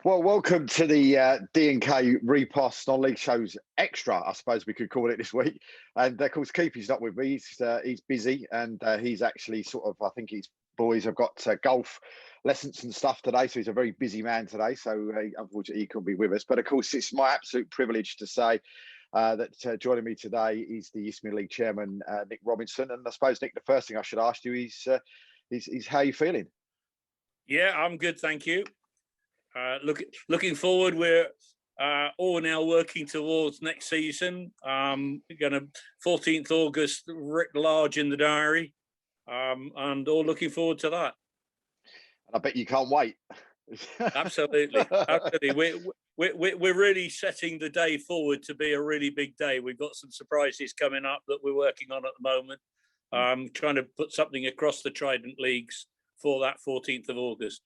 Well, welcome to the D&K Repost non-league shows extra, I suppose we could call it this week. And of course, Keepy's not with me. He's busy, and he's actually I think his boys have got golf lessons and stuff today. So he's a very busy man today. So unfortunately, he couldn't be with us. But of course, it's my absolute privilege to say that joining me today is the East Mid League chairman, Nick Robinson. And I suppose, Nick, the first thing I should ask you is how you feeling? Yeah, I'm good, thank you. Looking forward. We're all now working towards next season. We're going to 14th August, writ large in the diary, and all looking forward to that. And I bet you can't wait. Absolutely. We're really setting the day forward to be a really big day. We've got some surprises coming up that we're working on at the moment. Trying to put something across the Trident leagues for that 14th of August.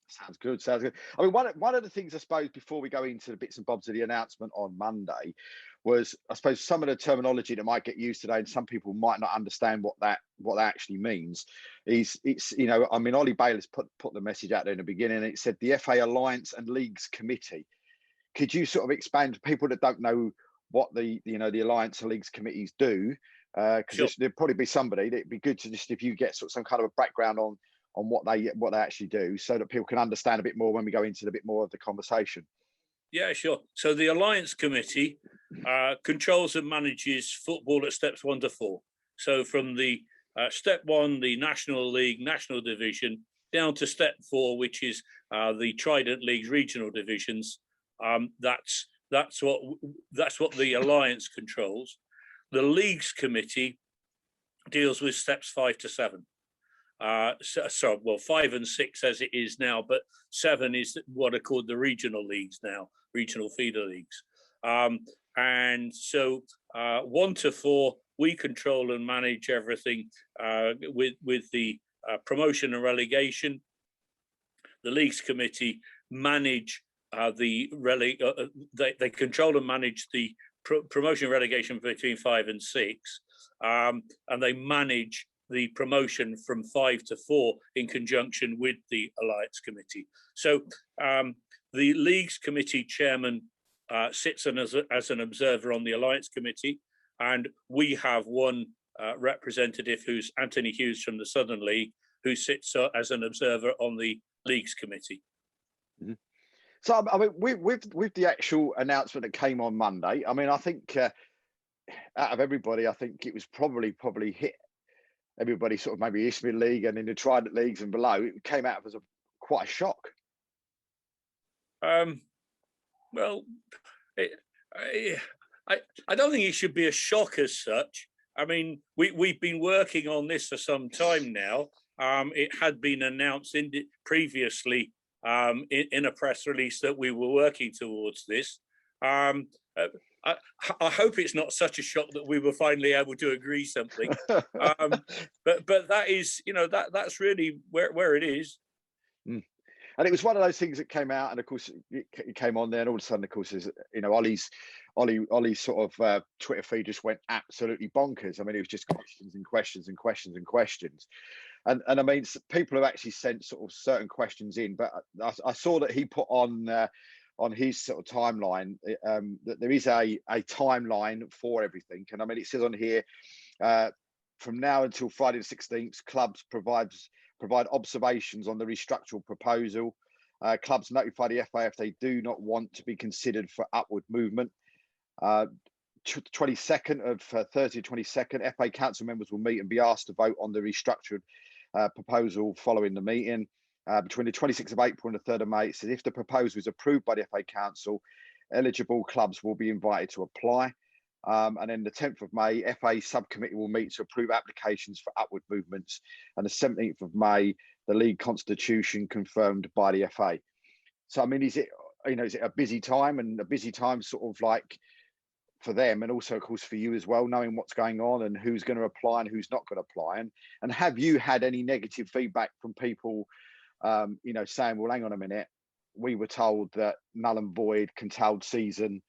Sounds good. Sounds good. I mean, one of the things, I suppose, before we go into the bits and bobs of the announcement on Monday was, I suppose, some of the terminology that might get used today, and some people might not understand what that actually means. I mean, Ollie Bayliss put the message out there in the beginning, and it said the FA Alliance and Leagues Committee. Could you sort of expand to people that don't know what the Alliance and Leagues Committees do? Because sure. There'd probably be somebody that'd be good to just, if you get some kind of a background on what they actually do, so that people can understand a bit more when we go into a bit more of the conversation. Yeah, sure. So the Alliance Committee controls and manages football at steps 1 to 4. So from the step 1, the National League, National Division, down to step 4, which is the Trident League's regional divisions. That's what the Alliance controls. The Leagues Committee deals with steps 5 to 7. 5 and 6 as it is now, but 7 is what are called the regional leagues now, regional feeder leagues. And so 1 to 4, we control and manage everything with the promotion and relegation. The Leagues Committee manage they control and manage the promotion and relegation between 5 and 6, and they manage the promotion from 5 to 4 in conjunction with the Alliance Committee. So the Leagues Committee chairman sits as an observer on the Alliance Committee, and we have one representative who's Anthony Hughes from the Southern League, who sits as an observer on the Leagues Committee. Mm-hmm. So I mean, with the actual announcement that came on Monday, I mean, I think out of everybody, I think it was probably hit everybody sort of maybe East Mid League and in the Trident leagues and below. It came out as quite a shock. Well, I don't think it should be a shock as such. I mean, we've been working on this for some time now. It had been announced previously in a press release that we were working towards this. I hope it's not such a shock that we were finally able to agree something, but that is, that's really where it is. And it was one of those things that came out, and of course it came on there, and all of a sudden, of course, Ollie's sort of Twitter feed just went absolutely bonkers. I mean, it was just questions and questions and questions and questions, and I mean, people have actually sent sort of certain questions in, but I saw that he put on his sort of timeline that there is a timeline for everything. And I mean, it says on here, from now until Friday the 16th, clubs provide observations on the restructural proposal. Clubs notify the FA if they do not want to be considered for upward movement. 22nd of 30 to 22nd, FA council members will meet and be asked to vote on the restructured proposal following the meeting. Between the 26th of April and the 3rd of May, it says if the proposal is approved by the FA Council, eligible clubs will be invited to apply. And then the 10th of May, FA subcommittee will meet to approve applications for upward movements. And the 17th of May, the league constitution confirmed by the FA. So, I mean, is it a busy time, and a busy time sort of like for them, and also, of course, for you as well, knowing what's going on and who's going to apply and who's not going to apply? And have you had any negative feedback from people saying, well, hang on a minute, we were told that null and void controlled season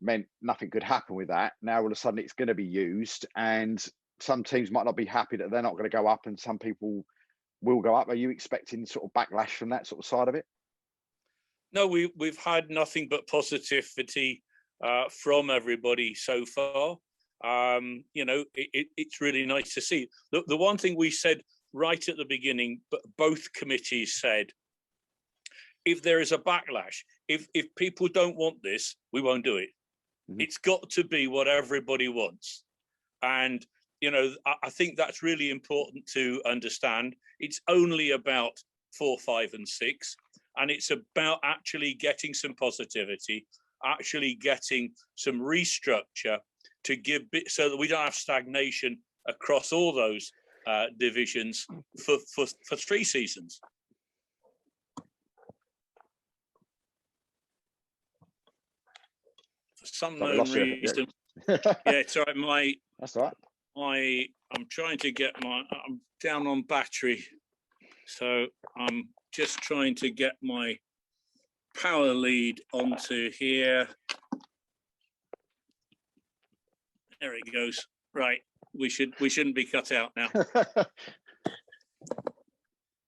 meant nothing could happen with that. Now all of a sudden it's going to be used, and some teams might not be happy that they're not going to go up, and some people will go up. Are you expecting sort of backlash from that sort of side of it? No, we've had nothing but positivity from everybody so far. You know, it's really nice to see. The one thing we said right at the beginning, but both committees said, if there is a backlash, if people don't want this, we won't do it. Mm-hmm. It's got to be what everybody wants. And, you know, I think that's really important to understand. It's only about 4, 5, and 6. And it's about actually getting some positivity, actually getting some restructure to give so that we don't have stagnation across all those divisions for 3 seasons. For some known reason, yeah, it's all right. That's all right. I'm trying to get I'm down on battery, so I'm just trying to get my power lead onto here. There it goes. Right, we shouldn't be cut out now.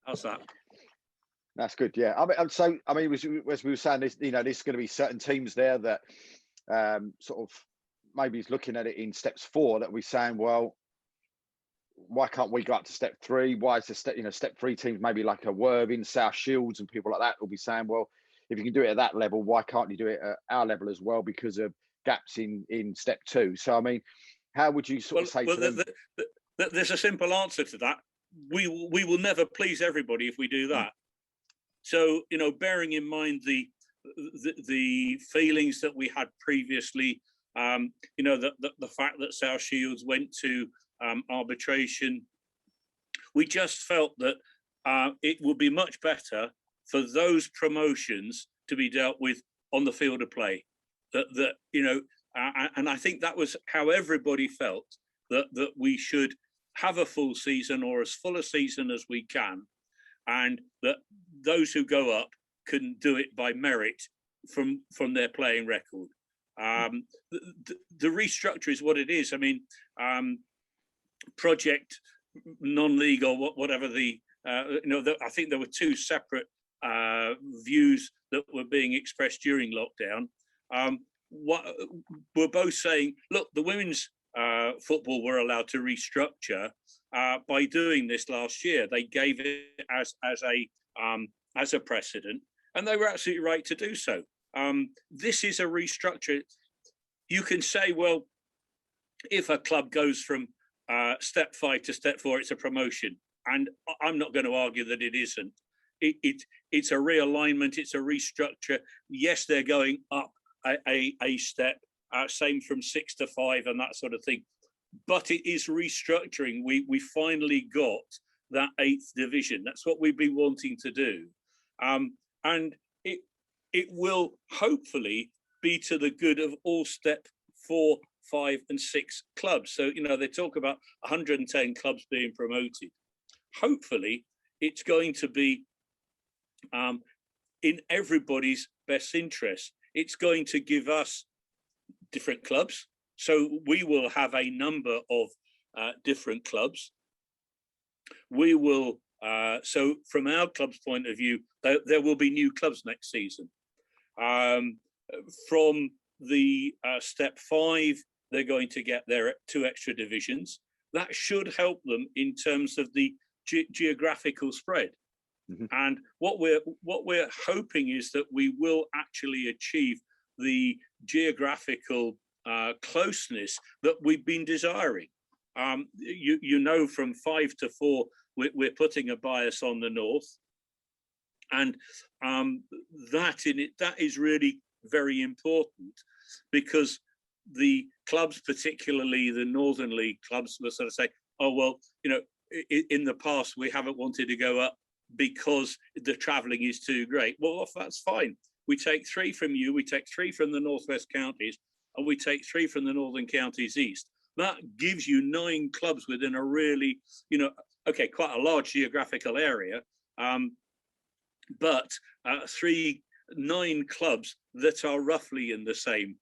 How's that? That's good. Yeah. I mean, as we were saying, this, you know, there's going to be certain teams there that sort of maybe is looking at it in steps 4 that we're saying, well, why can't we go up to step 3? Why is the step 3 teams maybe like a Worthing, South Shields and people like that will be saying, well, if you can do it at that level, why can't you do it at our level as well because of gaps in step 2? So I mean, how would you sort of say to them? There's a simple answer to that. We will never please everybody if we do that. So, you know, bearing in mind the feelings that we had previously, you know, the fact that South Shields went to arbitration, we just felt that it would be much better for those promotions to be dealt with on the field of play. That you know, and I think that was how everybody felt, that we should have a full season or as full a season as we can, and that those who go up can do it by merit from their playing record. The restructure is what it is. I mean, project non-league or whatever the you know, I think there were 2 separate views that were being expressed during lockdown. What we're both saying, look, the women's football were allowed to restructure by doing this last year. They gave it as a precedent, and they were absolutely right to do so. This is a restructure. You can say, well, if a club goes from step 5 to step 4, it's a promotion, and I'm not going to argue that it isn't. It's a realignment. It's a restructure. Yes, they're going up a step, same from 6 to 5 and that sort of thing. But it is restructuring. We finally got that 8th division. That's what we've been wanting to do, and it will hopefully be to the good of all step 4, 5, and 6 clubs. So, you know, they talk about 110 clubs being promoted. Hopefully, it's going to be in everybody's best interest. It's going to give us different clubs. So we will have a number of different clubs. We will, so from our club's point of view, there will be new clubs next season. From the step 5, they're going to get their 2 extra divisions. That should help them in terms of the geographical spread. Mm-hmm. And what we're hoping is that we will actually achieve the geographical closeness that we've been desiring. You know, from 5 to 4, we're putting a bias on the north, and that is really very important, because the clubs, particularly the Northern League clubs, will sort of say, oh, well, you know, in the past we haven't wanted to go up because the travelling is too great. Well, that's fine. We take 3 from you, we take 3 from the Northwest counties, and we take 3 from the Northern counties east. That gives you 9 clubs within a really, you know, okay, quite a large geographical area, but 9 clubs that are roughly in the same,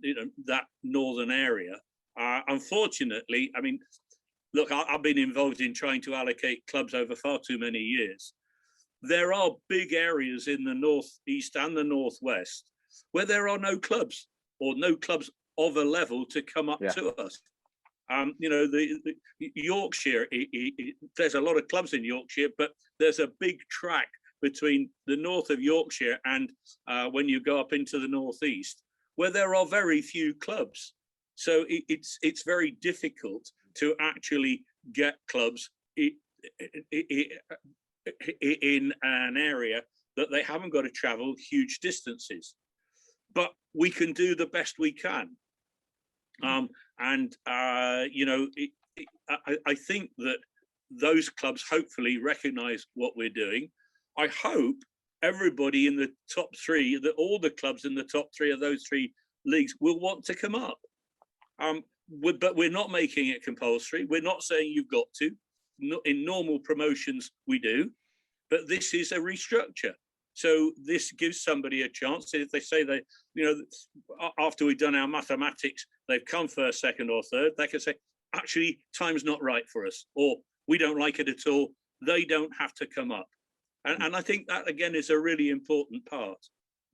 you know, that northern area. Unfortunately, I mean, look, I've been involved in trying to allocate clubs over far too many years. there are big areas in the northeast and the northwest where there are no clubs, or no clubs of a level to come up to us. The Yorkshire, there's a lot of clubs in Yorkshire, but there's a big track between the north of Yorkshire and when you go up into the northeast, where there are very few clubs. So it's very difficult to actually get clubs in an area that they haven't got to travel huge distances. But we can do the best we can. I think that those clubs hopefully recognise what we're doing. I hope everybody in the top three, that all the clubs in the top three of those three leagues will want to come up. But we're not making it compulsory. We're not saying you've got to. In normal promotions, we do. But this is a restructure. So this gives somebody a chance. If they say they, after we've done our mathematics, they've come first, second, or third, they can say, actually, time's not right for us, or we don't like it at all. They don't have to come up. And I think that, again, is a really important part.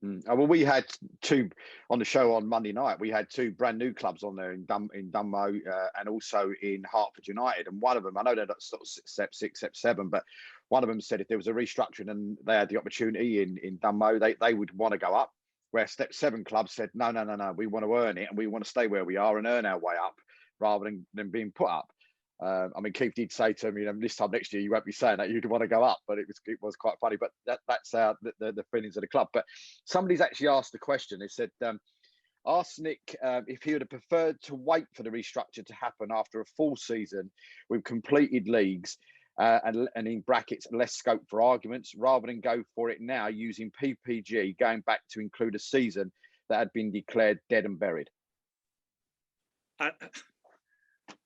Well, we had two on the show on Monday night. We had two brand new clubs on there in Dunmo and also in Hertford United. And one of them, I know they're not sort of step 6, step 7, but one of them said if there was a restructuring and they had the opportunity in Dunmo, they would want to go up. Where step 7 clubs said, no, we want to earn it and we want to stay where we are and earn our way up rather than being put up. Keith did say to me, this time next year you won't be saying that you'd want to go up, but it was quite funny. But that's the feelings of the club. But somebody's actually asked the question. They said, ask Nick if he would have preferred to wait for the restructure to happen after a full season with completed leagues and in brackets less scope for arguments, rather than go for it now using PPG going back to include a season that had been declared dead and buried.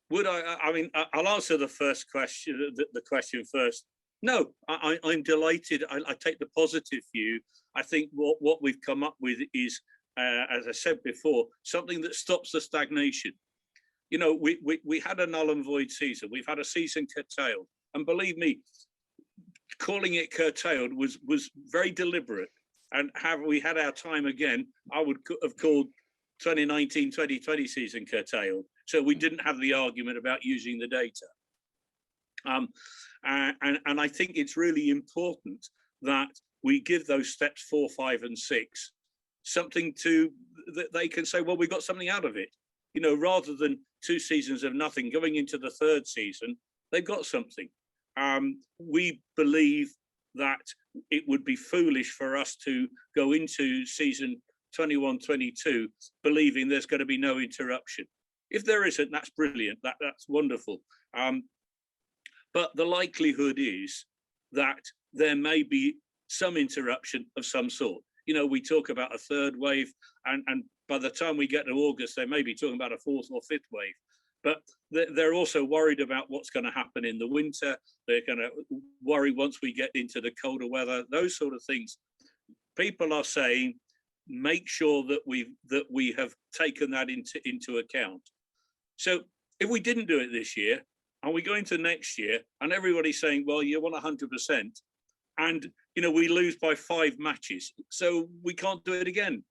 Would I'll answer the first question, the question first. No, I'm delighted. I take the positive view. I think what we've come up with is, as I said before, something that stops the stagnation. We had a null and void season. We've had a season curtailed. And believe me, calling it curtailed was very deliberate. And have we had our time again, I would have called 2019-2020 season curtailed. So we didn't have the argument about using the data. And I think it's really important that we give those steps 4, 5, and 6 something that they can say, well, we got something out of it. Rather than 2 seasons of nothing, going into the 3rd season, they've got something. We believe that it would be foolish for us to go into season 21-22 believing there's going to be no interruption. If there isn't, that's brilliant. That's wonderful. But the likelihood is that there may be some interruption of some sort. We talk about a 3rd wave, and by the time we get to August, they may be talking about a 4th or 5th wave. But they're also worried about what's going to happen in the winter. They're going to worry once we get into the colder weather, those sort of things. People are saying, make sure that we have taken that into account. So if we didn't do it this year, and we go into next year, and everybody's saying, well, you want 100%, and we lose by 5 matches, so we can't do it again.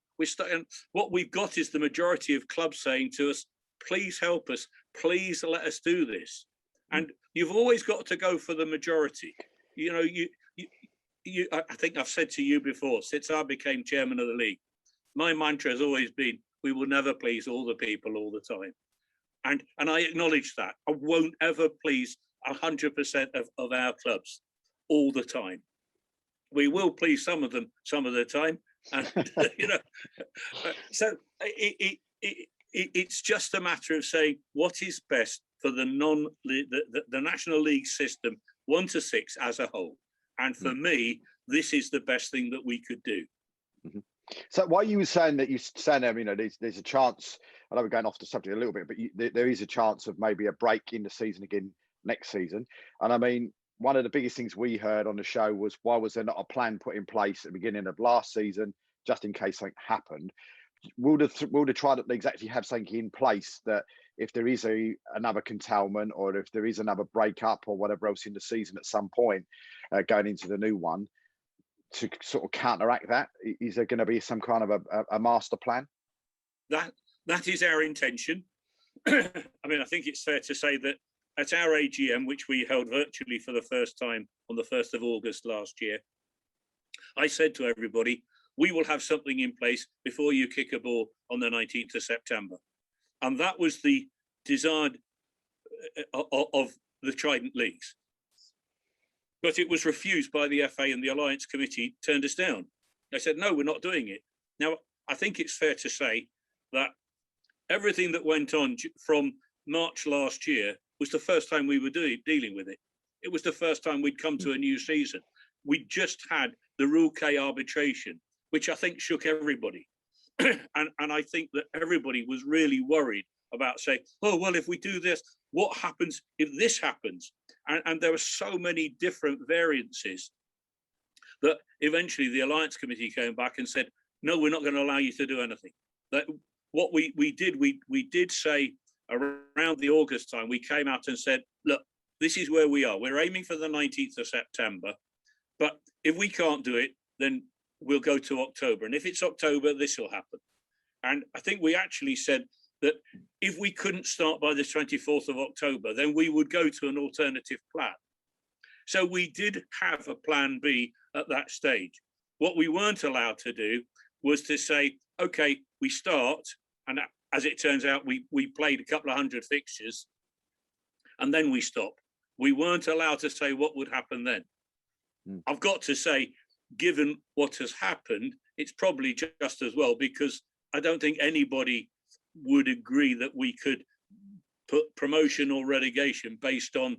What we've got is the majority of clubs saying to us, please help us, please let us do this. And you've always got to go for the majority. I think I've said to you before, since I became chairman of the league, my mantra has always been, we will never please all the people all the time. And I acknowledge that. I won't ever please 100% of our clubs all the time. We will please some of them some of the time. And, so it's just a matter of saying what is best for the National League system 1 to 6 as a whole. And for me, this is the best thing that we could do. Mm-hmm. So while you were saying that, there's a chance, I know we're going off the subject a little bit, but there is a chance of maybe a break in the season again next season. And one of the biggest things we heard on the show was, why was there not a plan put in place at the beginning of last season, just in case something happened? Will the tri-league leagues actually have something in place that if there is another curtailment, or if there is another breakup or whatever else in the season at some point going into the new one, to sort of counteract that? Is there going to be some kind of a master plan? That is our intention. I mean, I think it's fair to say that at our AGM, which we held virtually for the first time on the 1st of August last year, I said to everybody, we will have something in place before you kick a ball on the 19th of September. And that was the desired of the Trident Leagues. But it was refused by the FA, and the Alliance Committee turned us down. They said, no, we're not doing it. Now, I think it's fair to say that everything that went on from March last year was the first time we were dealing with it. It was the first time we'd come to a new season. We just had the Rule K arbitration, which I think shook everybody. and I think that everybody was really worried about saying, oh, well, if we do this, what happens if this happens? And there were so many different variances that eventually the Alliance Committee came back and said, no, we're not going to allow you to do anything. That what we did say around the August time, we came out and said, look, this is where we are. We're aiming for the 19th of September. But if we can't do it, then we'll go to October. And if it's October, this will happen. And I think we actually said that if we couldn't start by the 24th of October, then we would go to an alternative plan. So we did have a plan B at that stage. What we weren't allowed to do was to say, okay, we start. And as it turns out, we played a couple of hundred fixtures and then we stop. We weren't allowed to say what would happen then. I've got to say, given what has happened, it's probably just as well, because I don't think anybody would agree that we could put promotion or relegation based on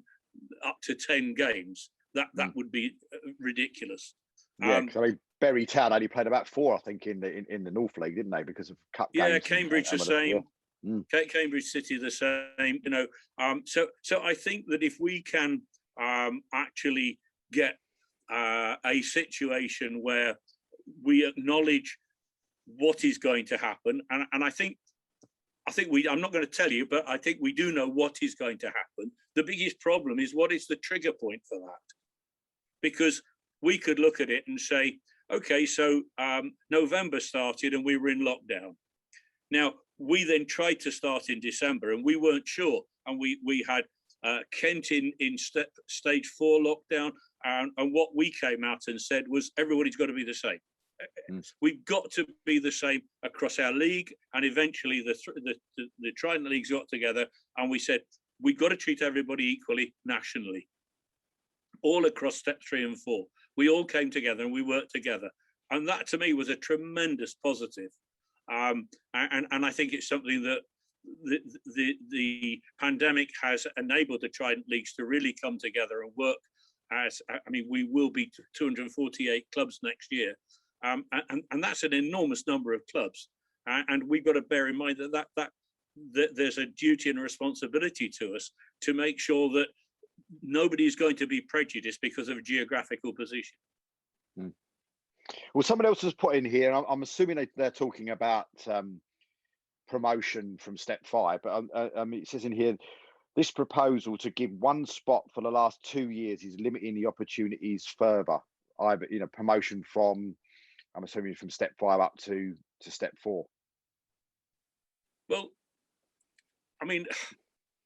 up to 10 games. That would be ridiculous. Yeah, I mean, Bury Town only played about 4, I think, in the North League, didn't they? Because of cup games. Yeah, Cambridge the same. Cambridge City the same. You know, so I think that if we can actually get a situation where we acknowledge what is going to happen, and I think I'm not going to tell you, but I think we do know what is going to happen. The biggest problem is, what is the trigger point for that? Because we could look at it and say, okay, so November started and we were in lockdown. Now, we then tried to start in December and we weren't sure. And we had Kent in stage 4 lockdown. And what we came out and said was, everybody's got to be the same. We've got to be the same across our league. And eventually the Trident Leagues got together and we said, we've got to treat everybody equally nationally, all across step 3 and 4. We all came together and we worked together. And that to me was a tremendous positive. And I think it's something that the pandemic has enabled the Trident Leagues to really come together and work as, I mean, we will be 248 clubs next year. And that's an enormous number of clubs. And we've got to bear in mind that there's a duty and a responsibility to us to make sure that nobody is going to be prejudiced because of geographical position. Well, someone else has put in here, and I'm assuming they're talking about promotion from step 5, but it says in here, this proposal to give one spot for the last 2 years is limiting the opportunities further, either, you know, promotion from, I'm assuming, from step 5 up to step 4. Well, I mean,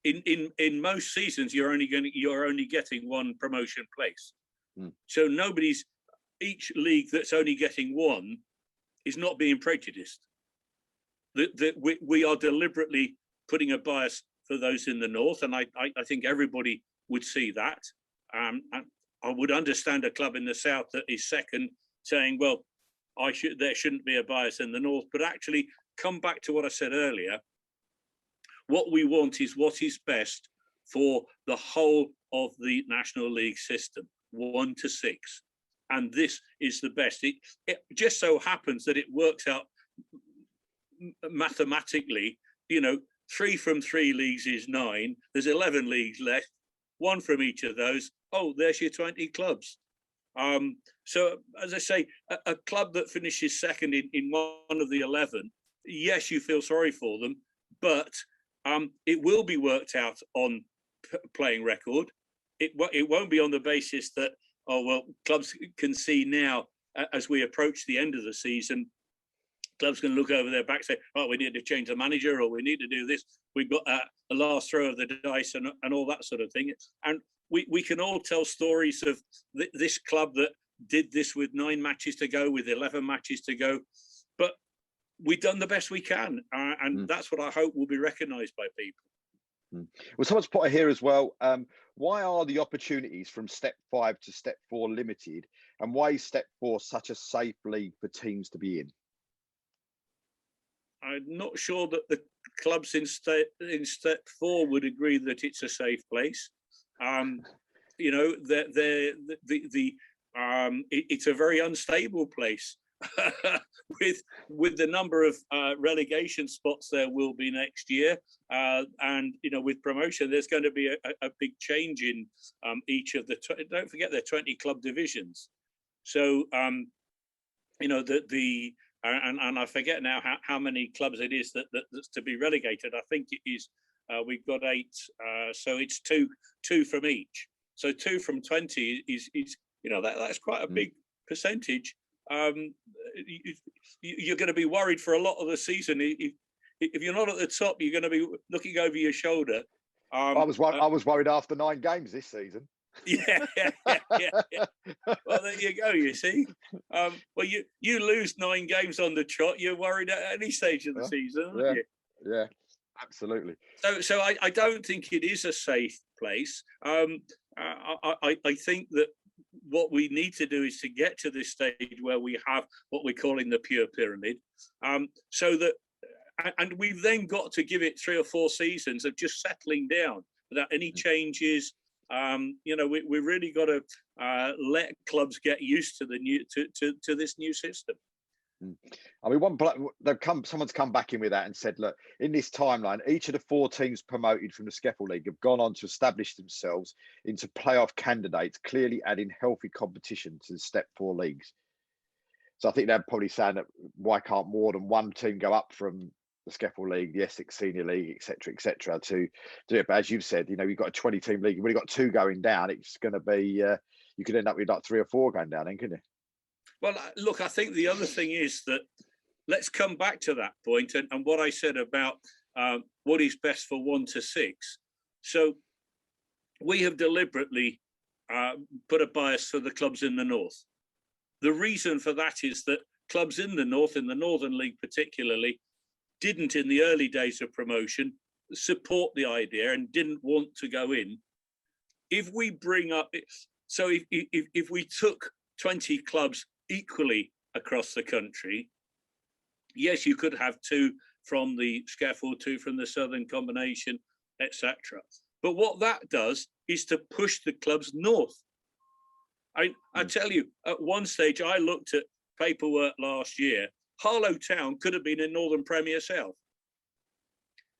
in most seasons, you're only getting one promotion place. So each league that's only getting one is not being prejudiced. We are deliberately putting a bias for those in the north, and I think everybody would see that. And I would understand a club in the south that is second saying, well, there shouldn't be a bias in the north. But actually, come back to what I said earlier. What we want is what is best for the whole of the National League system, 1 to 6. And this is the best. It just so happens that it works out mathematically. You know, 3 from 3 leagues is 9. There's 11 leagues left, 1 from each of those. Oh, there's your 20 clubs. So, as I say, a club that finishes second in one of the 11, yes, you feel sorry for them, but it will be worked out on playing record. It won't be on the basis that, oh, well, clubs can see now as we approach the end of the season, clubs can look over their back, say, "Oh, we need to change the manager, or we need to do this. We've got a last throw of the dice," and all that sort of thing. And we can all tell stories of this club that did this with 9 matches to go, with 11 matches to go, but we've done the best we can, and that's what I hope will be recognised by people. Well, someone's put here as well. Why are the opportunities from step 5 to step 4 limited, and why is step 4 such a safe league for teams to be in? I'm not sure that the clubs in step 4 would agree that it's a safe place. You know, it's a very unstable place. with the number of relegation spots there will be next year, and you know, with promotion, there's going to be a big change in each of the. Don't forget, there are 20 club divisions, so you know and I forget now how many clubs it is that's to be relegated. I think it is we've got 8, so it's two from each. So 2 from 20 is you know, that's quite a big percentage. You're going to be worried for a lot of the season. If you're not at the top, you're going to be looking over your shoulder. I was worried after 9 games this season. Yeah. Well, there you go. You see, well, you lose 9 games on the trot, you're worried at any stage of the season, aren't you? Yeah, absolutely. So I don't think it is a safe place. I think that what we need to do is to get to this stage where we have what we're calling the pure pyramid, so that, and we've then got to give it 3 or 4 seasons of just settling down without any changes. You know, we really got to let clubs get used to the new to this new system. I mean, someone's come back in with that and said, look, in this timeline, each of the 4 teams promoted from the Scaffold League have gone on to establish themselves into playoff candidates, clearly adding healthy competition to the step 4 leagues. So I think they're probably saying that why can't more than 1 team go up from the Scaffold League, the Essex Senior League, etc., to do it. But as you've said, you know, you've got a 20-team league. You've already got 2 going down. It's going to be, you could end up with like 3 or 4 going down, then, couldn't you? Well, look, I think the other thing is that let's come back to that point and what I said about what is best for 1 to 6. So we have deliberately put a bias for the clubs in the north. The reason for that is that clubs in the north, in the Northern League particularly, didn't in the early days of promotion support the idea and didn't want to go in. If we bring up, so if we took 20 clubs equally across the country, yes, you could have 2 from the Scaffold, 2 from the Southern Combination, etc. But what that does is to push the clubs north. I tell you, at one stage, I looked at paperwork last year. Harlow Town could have been in Northern Premier South.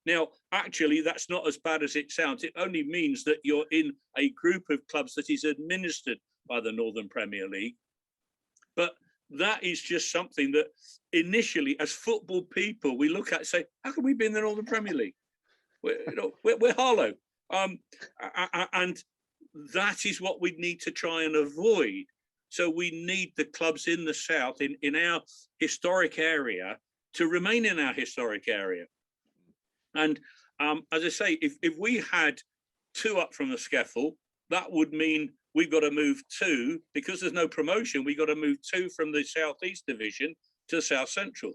Now, actually, that's not as bad as it sounds. It only means that you're in a group of clubs that is administered by the Northern Premier League. But that is just something that initially, as football people, we look at and say, how can we be in the Northern Premier League? We're Harlow. And that is what we need to try and avoid. So we need the clubs in the south, in our historic area, to remain in our historic area. And as I say, if we had 2 up from the Scaffold, that would mean we've got to move 2, because there's no promotion, we've got to move 2 from the Southeast Division to the South Central.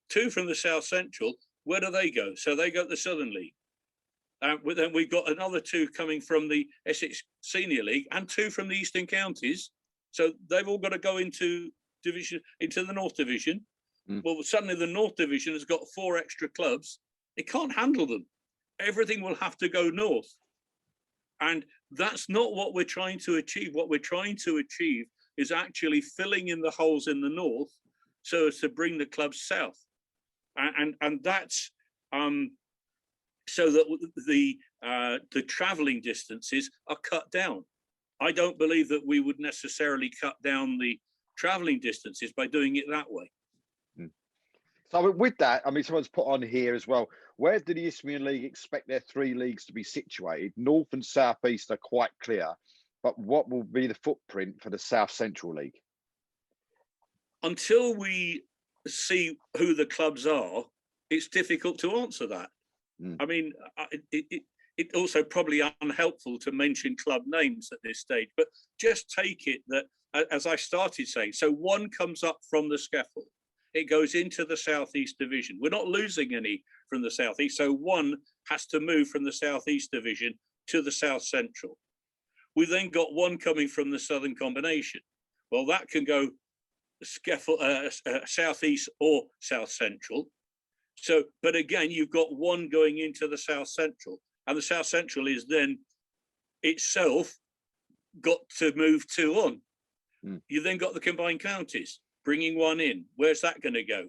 2 from the South Central, where do they go? So they go to the Southern League. Then we've got another 2 coming from the Essex Senior League and 2 from the Eastern Counties. So they've all got to go into the North Division. Well, suddenly the North Division has got 4 extra clubs. It can't handle them. Everything will have to go north. And that's not what we're trying to achieve. What we're trying to achieve is actually filling in the holes in the north so as to bring the clubs south. And that's so that the travelling distances are cut down. I don't believe that we would necessarily cut down the travelling distances by doing it that way. So with that, I mean, someone's put on here as well, where do the Isthmian League expect their 3 leagues to be situated? North and South East are quite clear, but what will be the footprint for the South Central League? until we see who the clubs are, it's difficult to answer that. I mean, it also probably unhelpful to mention club names at this stage, but just take it that, as I started saying, so one comes up from the scaffold, it goes into the Southeast Division. We're not losing any from the Southeast, so one has to move from the Southeast Division to the South Central. We then got one coming from the Southern Combination. Well, that can go scaffold, Southeast or South Central. So, but again, you've got one going into the South Central, and the South Central is then itself got to move two on. You then got the combined counties bringing one in. Where's that going to go?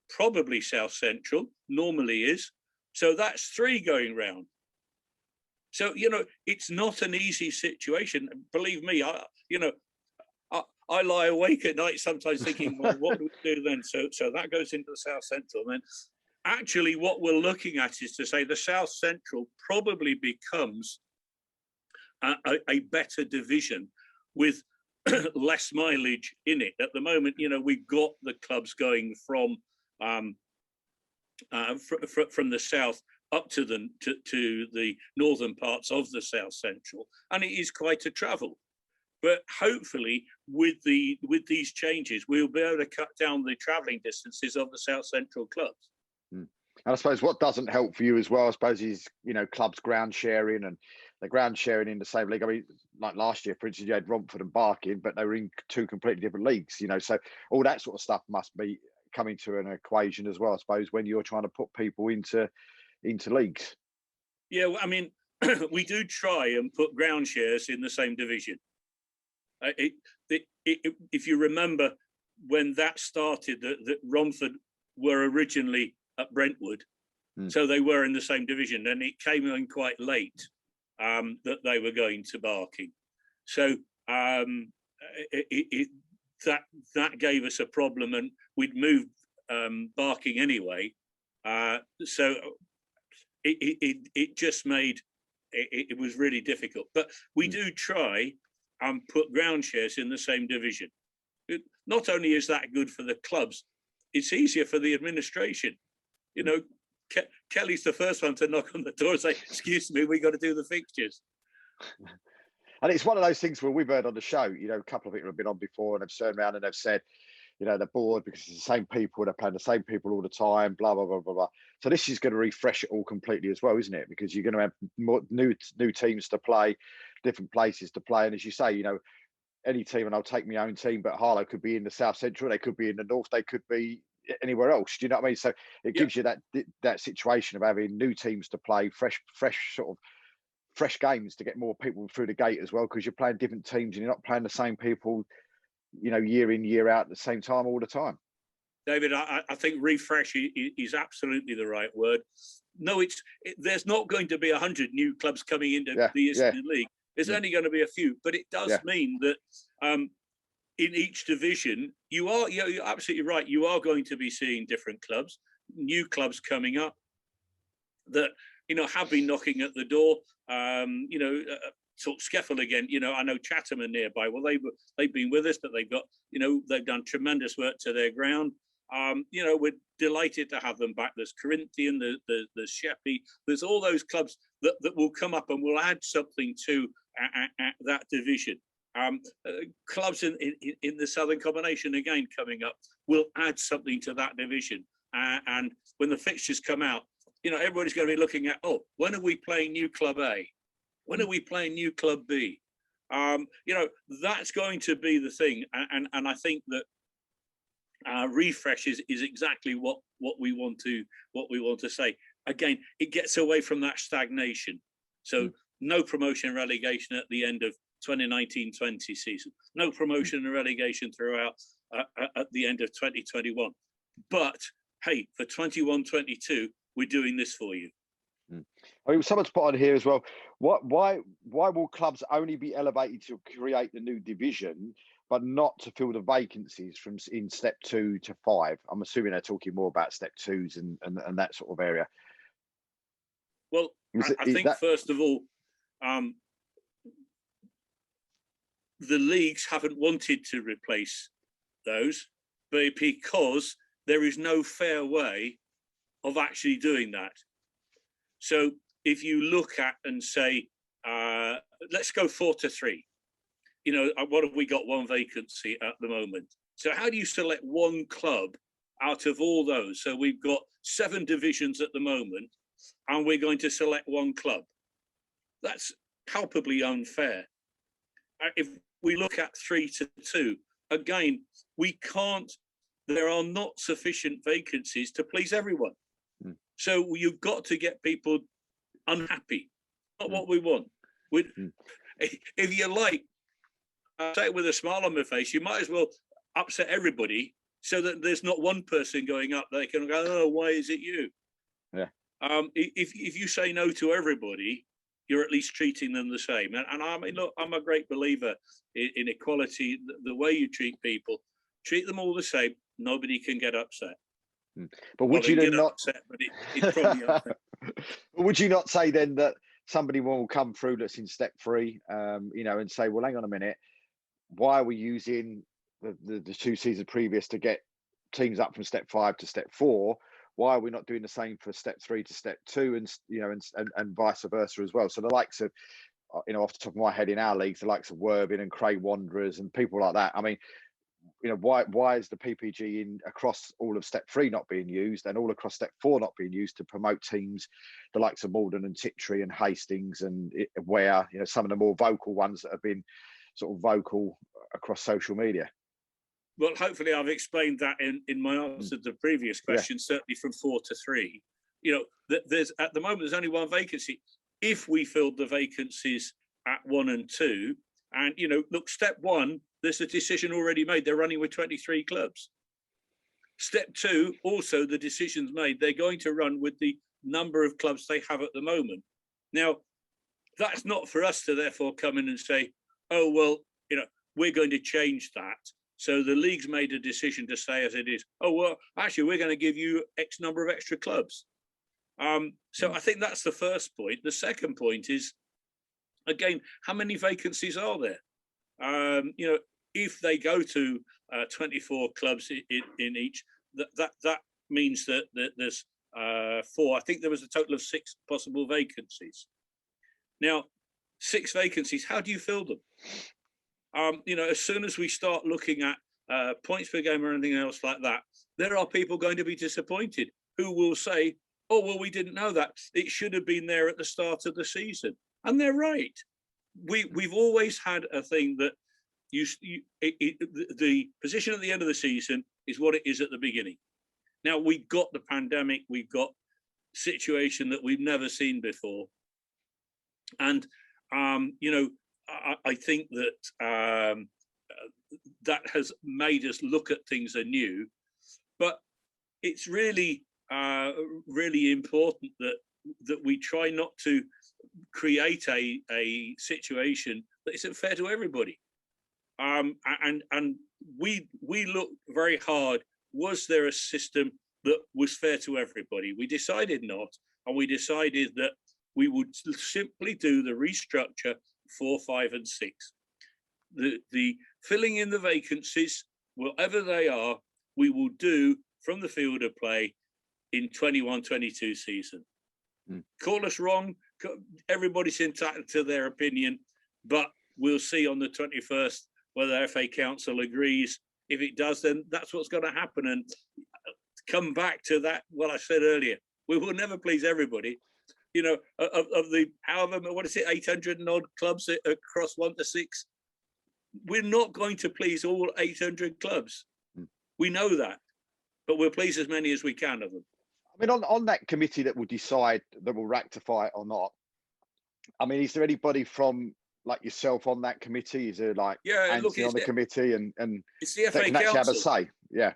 Probably South Central, normally is. So that's three going round. So, you know, it's not an easy situation. Believe me, I lie awake at night sometimes thinking, well, what do we do then? So that goes into the South Central. And then actually what we're looking at is to say the South Central probably becomes a better division with less mileage in it. At the moment, you know, we've got the clubs going from the south up to the northern parts of the South Central, and it is quite a travel. But hopefully, with these changes, we'll be able to cut down the travelling distances of the South Central clubs. And I suppose what doesn't help for you as well, I suppose, is, you know, clubs ground sharing and the ground sharing in the same league. I mean, like last year, for instance, you had Romford and Barking, but they were in two completely different leagues, you know, so all that sort of stuff must be coming to an equation as well, I suppose, when you're trying to put people into leagues. Yeah, well, I mean, we do try and put ground shares in the same division. If you remember when that started, that Romford were originally at Brentwood, so they were in the same division, and it came in quite late that they were going to Barking. So that gave us a problem, and we'd moved Barking anyway. So it just made it was really difficult. But we do try and put ground shares in the same division. Not only is that good for the clubs, it's easier for the administration. You know, Kelly's the first one to knock on the door and say, "Excuse me, we got to do the fixtures." And it's one of those things where we've heard on the show, you know, a couple of people have been on before and have turned around and they've said, you know, they're bored because it's the same people, they're playing the same people all the time, blah, blah, blah, blah, blah. So this is going to refresh it all completely as well, isn't it? Because you're going to have more new teams to play, different places to play. And as you say, you know, any team, and I'll take my own team, but Harlow could be in the South Central, they could be in the North, they could be anywhere else. Do you know what I mean? So it gives you that situation of having new teams to play, fresh games to get more people through the gate as well, because you're playing different teams and you're not playing the same people, you know, year in, year out at the same time all the time. David, I think refresh is absolutely the right word. No, there's not going to be 100 new clubs coming into the Eastern League. There's only going to be a few, but it does mean that in each division, you're absolutely right. You are going to be seeing different clubs, new clubs coming up that, you know, have been knocking at the door. You know, sort of Skeffel again. You know, I know Chatham are nearby. Well, they've been with us, but they've got, you know, they've done tremendous work to their ground. You know, we're delighted to have them back. There's Corinthian, there's Sheppey. There's all those clubs that will come up and will add something to that division. Clubs in the Southern Combination again coming up will add something to that division. And when the fixtures come out, you know, everybody's going to be looking at, oh, when are we playing new Club A? When are we playing new Club B? You know, that's going to be the thing. And I think that refresh is exactly what we want to say. Again, it gets away from that stagnation. So no promotion and relegation at the end of 2019-20 season. No promotion and relegation throughout at the end of 2021. But hey, for 21-22, we're doing this for you. I mean, someone's put on here as well. Why will clubs only be elevated to create the new division, but not to fill the vacancies from in step 2 to 5? I'm assuming they're talking more about step 2s and that sort of area. Well, I think first of all, the leagues haven't wanted to replace those. because there is no fair way of actually doing that. So if you look at and say, let's go 4-3. You know, what have we got? One vacancy at the moment. So how do you select one club out of all those? So we've got 7 divisions at the moment, and we're going to select one club. That's palpably unfair. If we look at 3-2, again, we can't, there are not sufficient vacancies to please everyone. So you've got to get people unhappy. Not what we want. If you like, say it with a smile on my face, you might as well upset everybody so that there's not one person going up. They can go, oh, why is it you? Yeah. If you say no to everybody, you're at least treating them the same. And I mean, look, I'm a great believer in equality. The way you treat people, treat them all the same. Nobody can get upset. But would you then not upset? But it's probably unfair. Would you not say then that somebody will come through that's in step 3, you know, and say, well, hang on a minute, why are we using the 2 seasons previous to get teams up from step 5 to step 4? Why are we not doing the same for step 3 to step 2, and you know, and vice versa as well? So the likes of, you know, off the top of my head in our leagues, the likes of Worthing and Cray Wanderers and people like that. I mean, you know, why is the PPG in across all of step 3 not being used, and all across step 4 not being used to promote teams, the likes of Malden and Tiptree and Hastings and Ware, you know, some of the more vocal ones that have been sort of vocal across social media? Well, hopefully I've explained that in my answer to the previous question, certainly from 4-3. You know, there's at the moment, there's only one vacancy. If we filled the vacancies at 1 and 2, and, you know, look, step 1, there's a decision already made. They're running with 23 clubs. Step 2, also the decision's made. They're going to run with the number of clubs they have at the moment. Now, that's not for us to therefore come in and say, oh, well, you know, we're going to change that. So the league's made a decision to say as it is, oh, well, actually, we're going to give you X number of extra clubs. So I think that's the first point. The second point is, again, how many vacancies are there? You know, if they go to 24 clubs in each, that means that there's 4. I think there was a total of 6 possible vacancies. Now, 6 vacancies, how do you fill them? You know, as soon as we start looking at points per game or anything else like that, there are people going to be disappointed who will say, oh, well, we didn't know that. It should have been there at the start of the season. And they're right. We've always had a thing that the position at the end of the season is what it is at the beginning. Now, we've got the pandemic. We've got situation that we've never seen before. And, you know, I think that that has made us look at things anew, but it's really, really important that we try not to create a situation that isn't fair to everybody. And we looked very hard. Was there a system that was fair to everybody? We decided not, and we decided that we would simply do the restructure 4, 5, and 6. The filling in the vacancies, whatever they are, we will do from the field of play in 21-22 season. Call us wrong. Everybody's entitled to their opinion, but we'll see on the 21st whether FA Council agrees. If it does, then that's what's going to happen. And come back to that, what I said earlier, we will never please everybody. You know, of the, however, what is it, 800 and odd clubs across 1 to 6, we're not going to please all 800 clubs. We know that, but we'll please as many as we can of them. I mean, on that committee that will decide, that will rectify it or not, I mean, is there anybody from like yourself on that committee? Is there like Anthony on the committee and it's the FA can actually have a say? Yeah.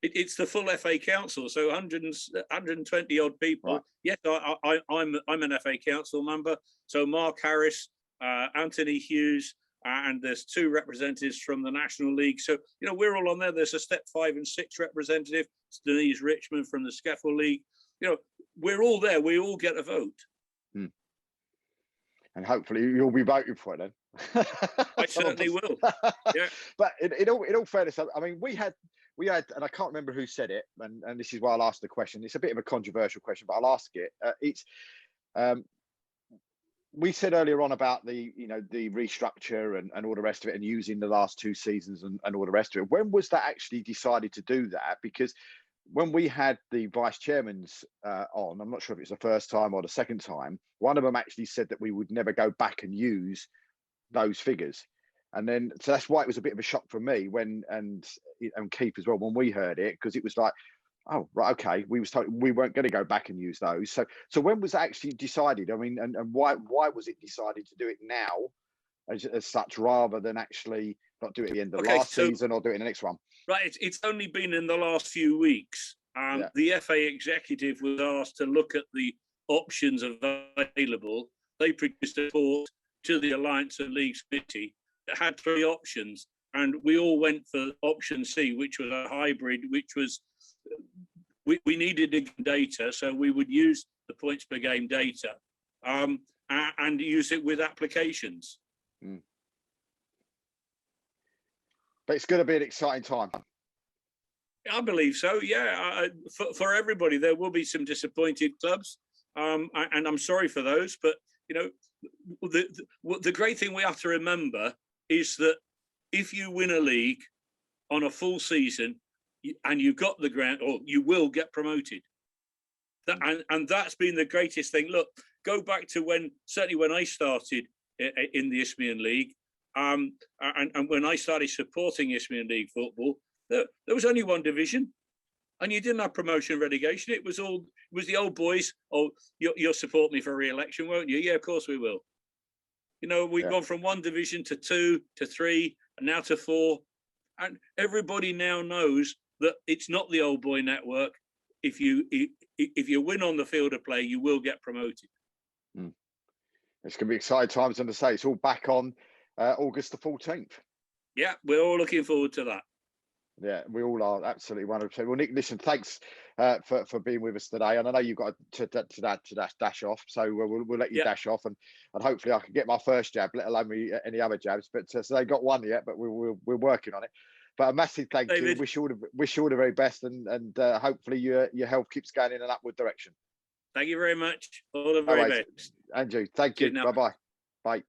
It's the full FA Council, so 120 odd people. Right. Yes, I'm an FA Council member. So Mark Harris, Anthony Hughes, and there's 2 representatives from the National League. So, you know, we're all on there. There's a step 5 and 6 representative, Denise Richmond from the Scaffold League. You know, we're all there. We all get a vote. And hopefully you'll be voting for it then. I certainly will. Yeah. But in all fairness, I mean, we had we had, and I can't remember who said it, and this is why I'll ask the question. It's a bit of a controversial question, but I'll ask it. Um, we said earlier on about the restructure and all the rest of it, and using the last 2 seasons and all the rest of it. When was that actually decided to do that? Because when we had the vice chairmans on, I'm not sure if it's the first time or the second time, one of them actually said that we would never go back and use those figures. And then, so that's why it was a bit of a shock for me and Keith as well, when we heard it, because it was like, oh, right, okay, we was told we weren't going to go back and use those. So when was that actually decided? I mean, and why was it decided to do it now as such, rather than actually not do it at the end of last season or do it in the next one? Right, it's only been in the last few weeks. The FA executive was asked to look at the options available. They produced a report to the Alliance of Leagues Committee that had 3 options, and we all went for option C, which was a hybrid, which was we needed data, so we would use the points per game data and use it with applications. Mm. But it's going to be an exciting time. I believe so. Yeah, for everybody, there will be some disappointed clubs, and I'm sorry for those. But the great thing we have to remember is that if you win a league on a full season and you've got the grant, or you will get promoted. And that's been the greatest thing. Look, go back to certainly when I started in the Isthmian League, and when I started supporting Isthmian League football, there was only 1 division, and you didn't have promotion relegation. It was the old boys. Oh, you'll support me for re-election, won't you? Yeah, of course we will. We've gone from 1 division to 2 to 3 and now to 4, and everybody now knows that it's not the old boy network. If you win on the field of play, you will get promoted. Mm. It's going to be exciting times, and to say it's all back on August the 14th. Yeah, we're all looking forward to that. Yeah, we all are, absolutely 100%. Well, Nick, listen, thanks for being with us today. And I know you've got to dash off, so we'll let you dash off, and hopefully I can get my first jab, let alone any other jabs. But so they got one yet, but we're working on it. But a massive thank you. Wish you all the very best, and hopefully your health keeps going in an upward direction. Thank you very much. All the very best. Andrew, thank you. Bye bye.